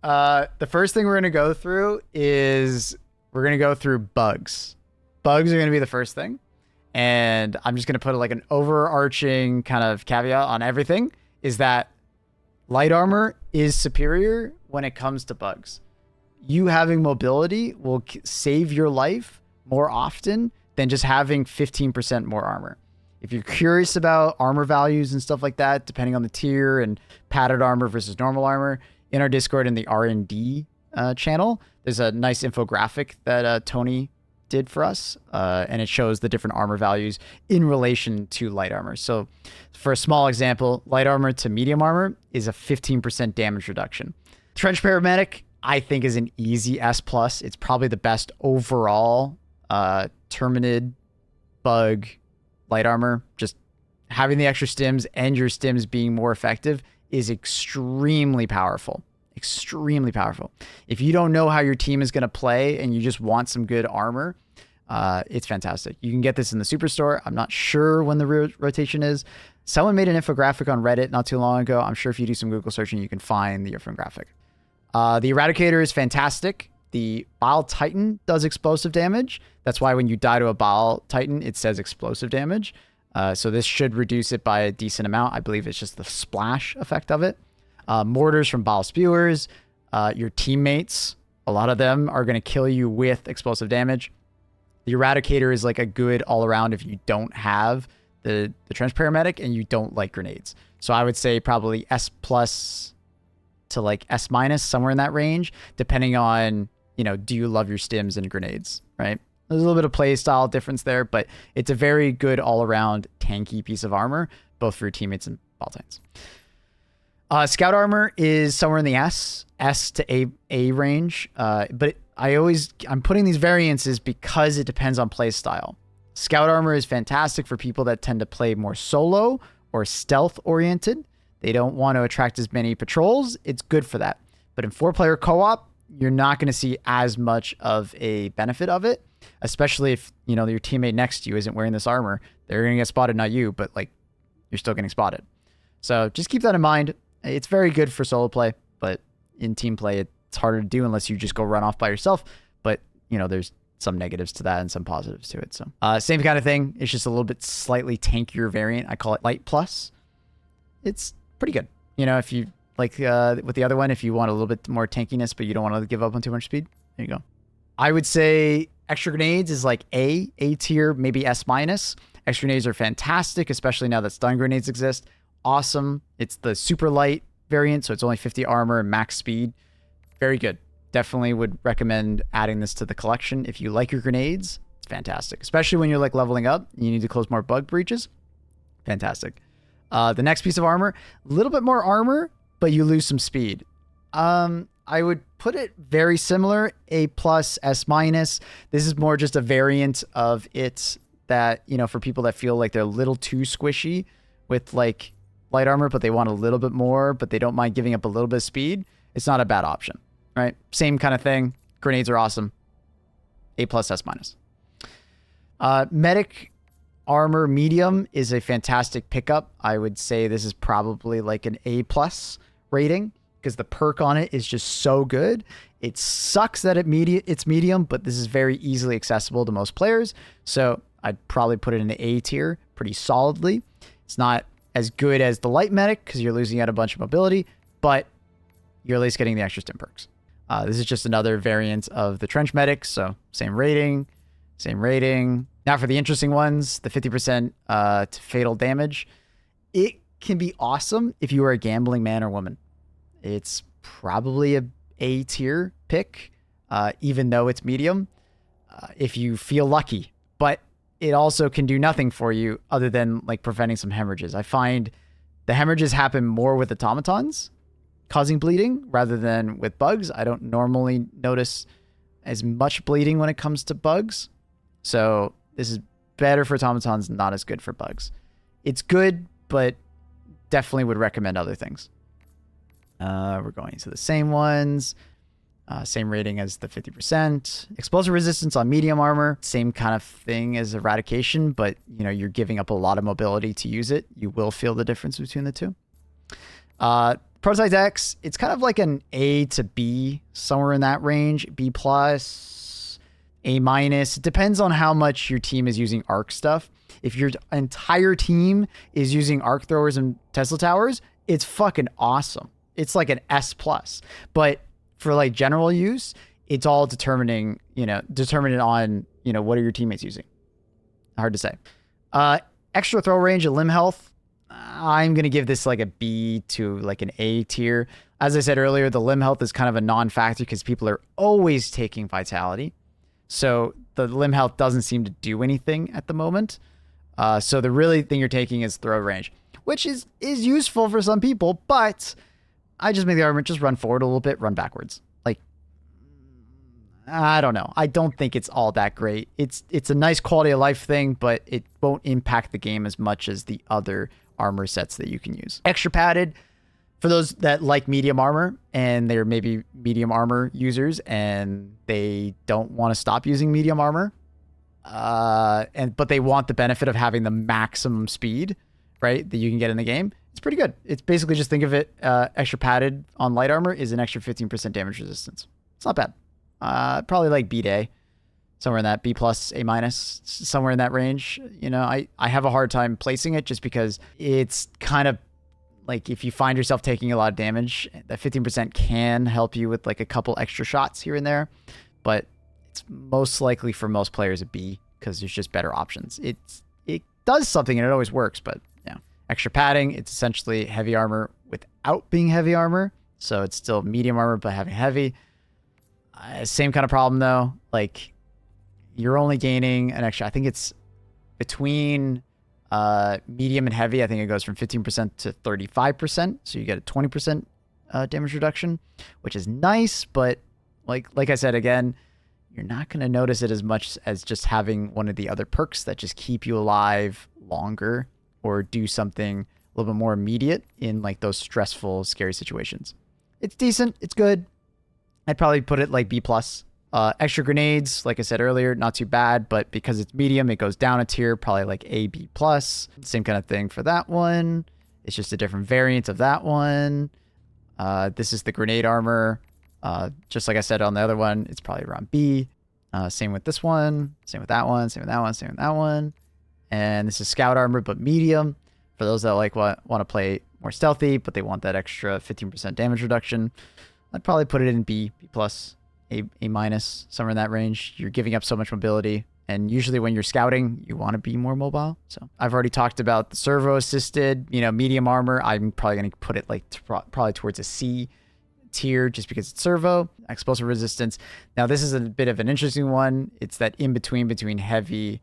The first thing we're going to go through is we're going to go through bugs. Bugs are going to be the first thing. And I'm just going to put like an overarching kind of caveat on everything is that light armor is superior when it comes to bugs. You having mobility will save your life more often than just having 15% more armor. If you're curious about armor values and stuff like that, depending on the tier and padded armor versus normal armor, in our Discord in the R&D channel, there's a nice infographic that Tony did for us, and it shows the different armor values in relation to light armor. So for a small example, light armor to medium armor is a 15% damage reduction. Trench Paramedic, I think, is an easy S+. It's probably the best overall Terminid bug light armor. Just having the extra stims and your stims being more effective is extremely powerful. Extremely powerful. If you don't know how your team is going to play and you just want some good armor, it's fantastic. You can get this in the Superstore. I'm not sure when the rotation is. Someone made an infographic on Reddit not too long ago. I'm sure if you do some Google searching, you can find the infographic. The Eradicator is fantastic. The Bile Titan does explosive damage. That's why when you die to a Bile Titan, it says explosive damage. So this should reduce it by a decent amount. I believe it's just the splash effect of it. Mortars from Bile Spewers. Your teammates, a lot of them are going to kill you with explosive damage. The Eradicator is like a good all-around if you don't have the Trench Paramedic and you don't like grenades. So I would say probably S+ to like S-, somewhere in that range, depending on, do you love your stims and grenades, right? There's a little bit of play style difference there, but it's a very good all-around tanky piece of armor, both for your teammates and Bile Titans. Scout armor is somewhere in the S to A range, but I'm putting these variances because it depends on play style. Scout armor is fantastic for people that tend to play more solo or stealth oriented. They don't want to attract as many patrols. It's good for that. But in 4-player co-op, you're not going to see as much of a benefit of it, especially if, your teammate next to you isn't wearing this armor. They're going to get spotted, not you, but like you're still getting spotted. So just keep that in mind. It's very good for solo play, but in team play, it's harder to do unless you just go run off by yourself. But, there's some negatives to that and some positives to it. So same kind of thing. It's just a little bit slightly tankier variant. I call it Light Plus. It's pretty good. If you like with the other one, if you want a little bit more tankiness, but you don't want to give up on too much speed, there you go. I would say extra grenades is like A tier, maybe S-. Extra grenades are fantastic, especially now that stun grenades exist. Awesome. It's the super light variant, so it's only 50 armor and max speed. Very good. Definitely would recommend adding this to the collection. If you like your grenades, it's fantastic. Especially when you're like leveling up, you need to close more bug breaches. Fantastic. The next piece of armor, a little bit more armor, but you lose some speed. I would put it very similar, A+, S-. This is more just a variant of it that, for people that feel like they're a little too squishy with like light armor, but they want a little bit more, but they don't mind giving up a little bit of speed. It's not a bad option, right? Same kind of thing. Grenades are awesome. A+, S-. Medic armor medium is a fantastic pickup. I would say this is probably like an A+ rating because the perk on it is just so good. It sucks that it's medium, but this is very easily accessible to most players. So I'd probably put it in the A tier pretty solidly. It's not as good as the light medic because you're losing out a bunch of mobility, but you're at least getting the extra stim perks. This is just another variant of the trench medic, so same rating. Now for the interesting ones, the 50% to fatal damage. It can be awesome if you are a gambling man or woman. It's probably a tier pick, even though it's medium, if you feel lucky. But it also can do nothing for you other than like preventing some hemorrhages. I find the hemorrhages happen more with automatons causing bleeding rather than with bugs. I don't normally notice as much bleeding when it comes to bugs. So this is better for automatons, not as good for bugs. It's good, but definitely would recommend other things. We're going to the same ones. Same rating as the 50%. Explosive resistance on medium armor. Same kind of thing as eradication, but you're giving up a lot of mobility to use it. You will feel the difference between the two. Prototype decks, it's kind of like an A to B, somewhere in that range. B plus, A minus. It depends on how much your team is using arc stuff. If your entire team is using arc throwers and Tesla towers, it's fucking awesome. It's like an S plus. But for like general use, it's all determined on, what are your teammates using? Hard to say. Extra throw range and limb health. I'm going to give this like a B to like an A tier. As I said earlier, the limb health is kind of a non-factor because people are always taking vitality. So the limb health doesn't seem to do anything at the moment. So the really thing you're taking is throw range, which is useful for some people, but I just make the argument, just run forward a little bit, run backwards. Like, I don't know. I don't think it's all that great. It's a nice quality of life thing, but it won't impact the game as much as the other armor sets that you can use. Extra padded, for those that like medium armor and they're maybe medium armor users and they don't want to stop using medium armor, but they want the benefit of having the maximum speed, right, that you can get in the game. It's pretty good. It's basically, just think of it, extra padded on light armor is an extra 15% damage resistance. It's not bad. Probably like B to A, somewhere in that B plus, A minus, somewhere in that range. I have a hard time placing it just because it's kind of like, if you find yourself taking a lot of damage, that 15% can help you with like a couple extra shots here and there, but it's most likely for most players a B because there's just better options. It does something and it always works, but yeah. Extra padding, it's essentially heavy armor without being heavy armor. So it's still medium armor, but having heavy. Same kind of problem though. Like, you're only gaining an extra, I think it's between medium and heavy. I think it goes from 15% to 35%. So you get a 20% damage reduction, which is nice. But like I said, again, you're not going to notice it as much as just having one of the other perks that just keep you alive longer or do something a little bit more immediate in like those stressful, scary situations. It's decent. It's good. I'd probably put it like B plus. Extra grenades, like I said earlier, not too bad, but because it's medium, it goes down a tier, probably like A, B plus. Same kind of thing for that one. It's just a different variant of that one. This is the grenade armor. Just like I said on the other one, it's probably around B. Same with this one. Same with that one. Same with that one. Same with that one. And this is scout armor, but medium. For those that like want to play more stealthy, but they want that extra 15% damage reduction, I'd probably put it in B, B plus, A minus, somewhere in that range. You're giving up so much mobility. And usually when you're scouting, you want to be more mobile. So I've already talked about the servo assisted, medium armor. I'm probably going to put it like probably towards a C tier just because it's servo. Explosive resistance. Now this is a bit of an interesting one. It's that in between heavy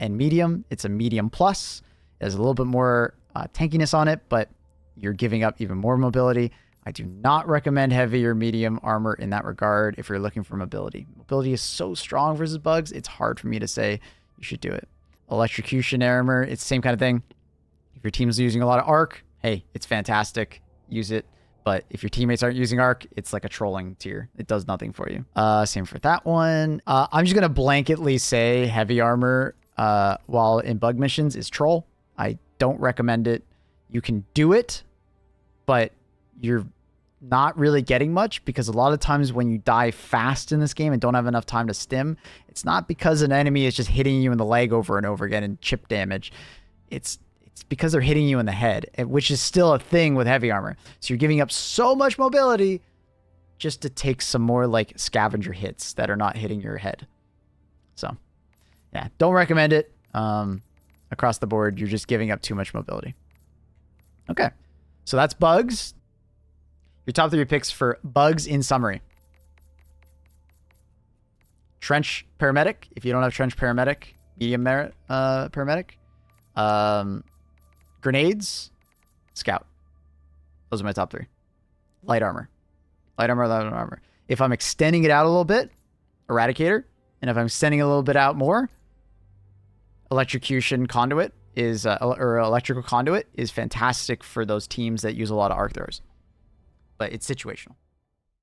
and medium. It's a medium plus. It has a little bit more tankiness on it, but you're giving up even more mobility. I do not recommend heavy or medium armor in that regard if you're looking for mobility. Mobility is so strong versus bugs, it's hard for me to say you should do it. Electrocution armor, it's the same kind of thing. If your team's using a lot of arc, hey, it's fantastic. Use it. But if your teammates aren't using arc, it's like a trolling tier. It does nothing for you. Same for that one. I'm just going to blanketly say heavy armor while in bug missions is troll. I don't recommend it. You can do it, but you're not really getting much because a lot of times when you die fast in this game and don't have enough time to stim, it's not because an enemy is just hitting you in the leg over and over again and chip damage. It's because they're hitting you in the head, which is still a thing with heavy armor. So you're giving up so much mobility just to take some more like scavenger hits that are not hitting your head. So yeah, don't recommend it. Across the board, you're just giving up too much mobility. Okay, so that's bugs. Your top 3 picks for bugs in summary. Trench paramedic. If you don't have trench paramedic, medium paramedic. Grenades, scout. Those are my top 3. Light armor. Light armor, light armor. If I'm extending it out a little bit, eradicator. And if I'm extending it a little bit out more, electrocution conduit is, or electrical conduit is fantastic for those teams that use a lot of arc throwers. But it's situational.